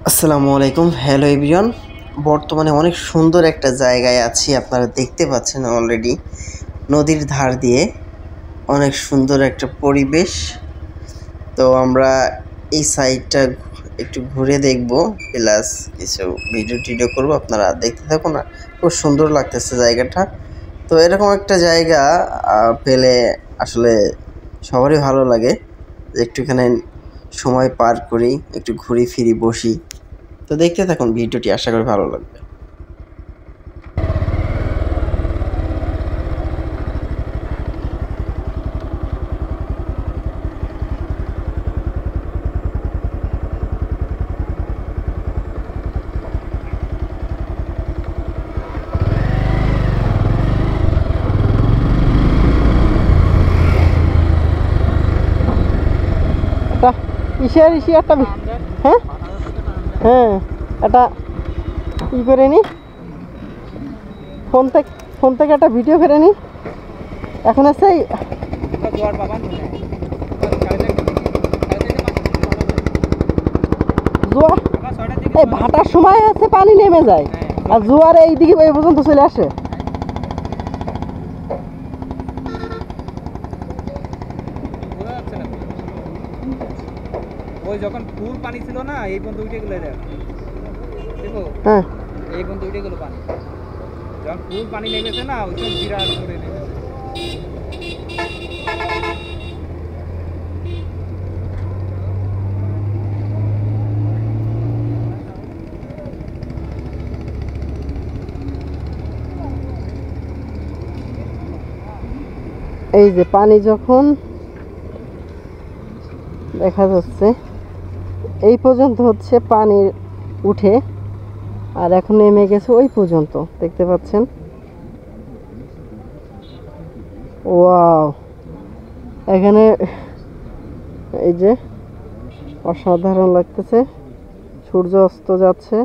আসসালামু আলাইকুম। Hello everyone. বর্তমানে অনেক সুন্দর একটা জায়গায় আছি, আপনারা দেখতে পাচ্ছেন অলরেডি। নদীর ধার দিয়ে অনেক সুন্দর একটা পরিবেশ। তো আমরা এই সাইডটা একটু ঘুরে দেখব, প্লাস কিছু ভিডিও টিডিও করবো, আপনারা দেখতে থাকুন। না, খুব সুন্দর লাগতেছে জায়গাটা। তো এরকম একটা জায়গা পেলে আসলে সবারই ভালো লাগে যে একটুখানি সময় পার করি, একটু ঘুরি ফিরি বসি। তো দেখতে থাকুন ভিডিওটি, আশা করি ভালো লাগবে। একটা একটা হ্যাঁ হ্যাঁ একটা ই করে নি, ফোন থেকে একটা ভিডিও করে নি। এখন আছে জোয়ার, এই ভাটার সময় আছে পানি নেমে যায়, আর জোয়ার এইদিকে এই পর্যন্ত চলে আসে। ওই যখন ফুল পানি ছিল না, এই পর্যন্ত উঠে গেলে দেখো, হ্যাঁ এই পর্যন্ত উঠে গেল পানি। যখন ফুল পানি নেমেছে না, ওই সব বিরাট করে নেমেছে। এই যে পানি যখন দেখা যাচ্ছে এই পর্যন্ত হচ্ছে পানি উঠে, আর এখন নেমে গেছে ওই পর্যন্ত, দেখতে পাচ্ছেন। ওয়াও, এখানে এই যে অসাধারণ লাগতেছে, সূর্য অস্ত যাচ্ছে।